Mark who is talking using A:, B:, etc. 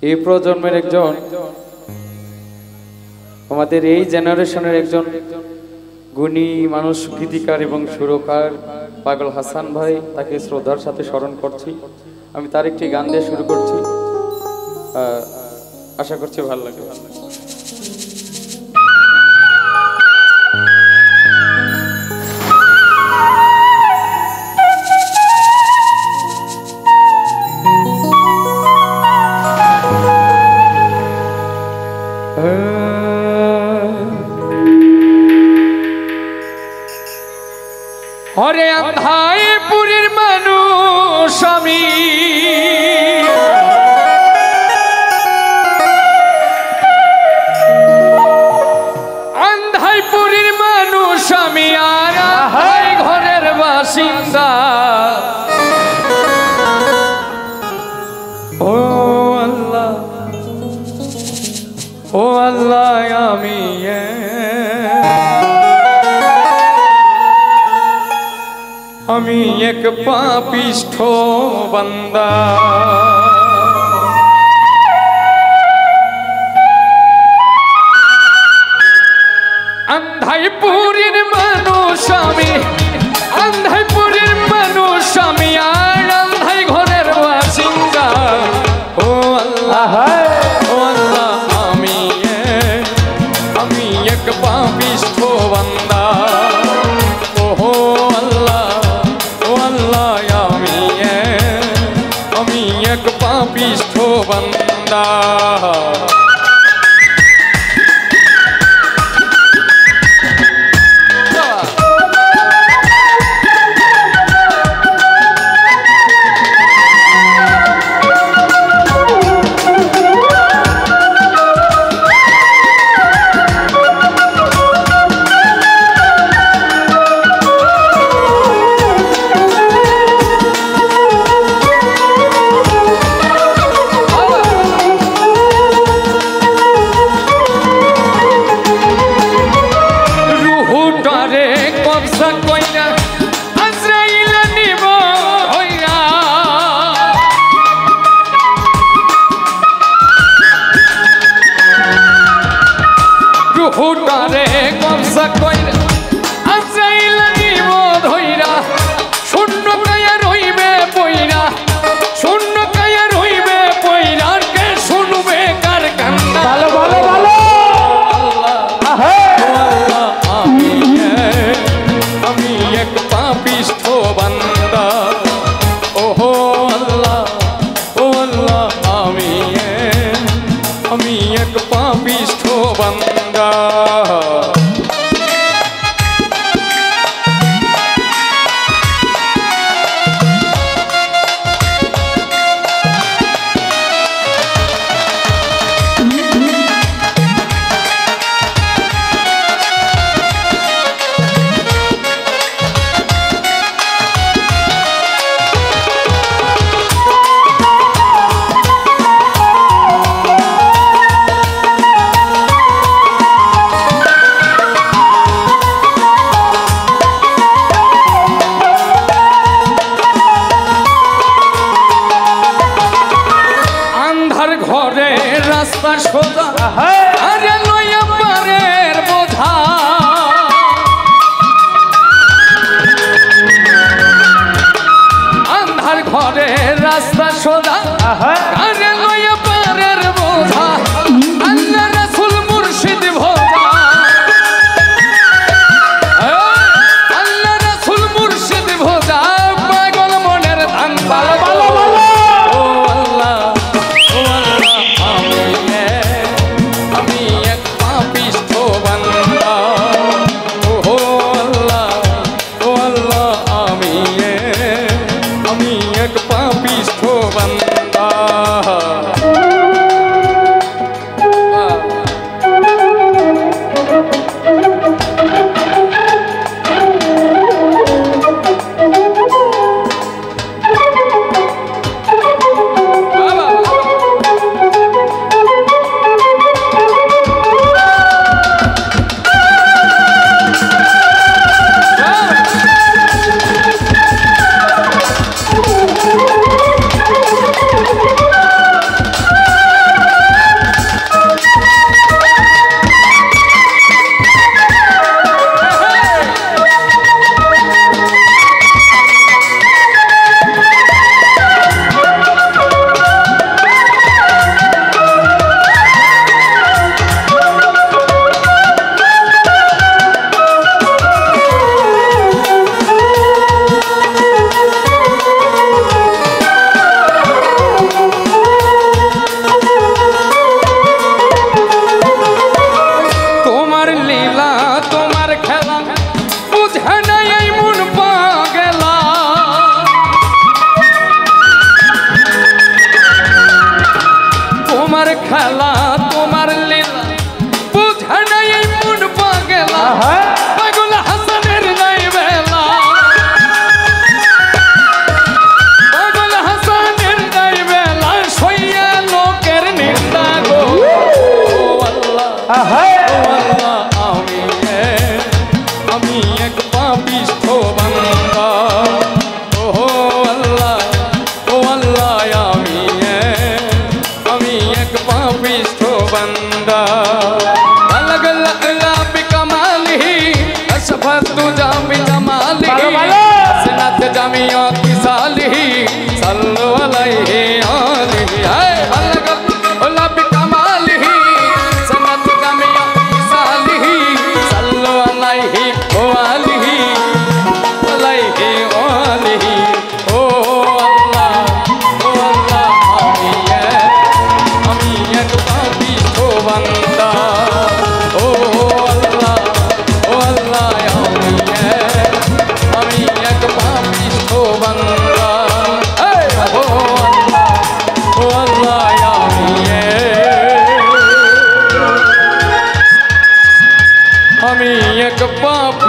A: এই প্রজন্মের একজন আমাদের এই জেনারেশনের একজন গুণী মানুষ, গীতিকার এবং সুরকার পাগল হাসান ভাই, তাকে শ্রদ্ধার সাথে স্মরণ করছি। আমি তার একটি গান দিয়ে শুরু করছি, আশা করছি ভালো লাগবে।
B: ওরে আন্ধাই পুরীর মানুষ আমি, আন্ধাই পুরীর মানুষ আমি, আর আন্ধাই ঘরের বাসিন্দা। ও আল্লাহ, ও আল্লাহ, আমি এক পাপিষ্ঠ বান্দা। আন্ধাই পুরীর মানুষ আমি, আন্ধাই পুরীর মানুষ আমি, আর আন্ধাই ঘরের বাসিন্দা। ও আল্লাহ, ও আল্লাহ, আমি এক পাপিষ্ঠ বান্দা। এক পাপিষ্ঠ বান্দা। হুটারে কবজা কইরা আজাইলা নিব ধইরা, শূন্য কায়া রইবে পইরা, শূন্য কায়া রইবে পইরা, কে শুনবে কার কান্না। ভালো ভালো ভালো। আল্লাহ, আমি এক পাপিষ্ঠ বান্দা। ওহো আল্লাহ, ও আল্লাহ, আমি এক পাপিষ্ঠ বান্দা। ঘরে রাস্তা সোজা, আরে লইয়া পারের বোঝা। আন্ধার ঘরে রাস্তা সোজা, আরে লইয়া পারের বোঝা। আল্লাহ রাসূল মুর্শিদ ভোজা, আল্লাহ রাসূল মুর্শিদ ভোজা, পাগল মনের ধান। ভালো ভালো ভালো। পাপিষ্ঠ বান্দা। জামিয়া কি সালিহি সাল্লু আলাইহি আলিহি হায় আল্লাহ ওলা বিকামালিহি সনাত জামিয়া কি সালিহি সাল্লু আলাইহি ও আলিহি আলাইহি ও আলিহি ও আল্লাহ আমি এক পাপী ও বান্দা ও আল্লাহ আমি এক পাপী ও বান্দা ও আল্লাহ আমি এক পাপী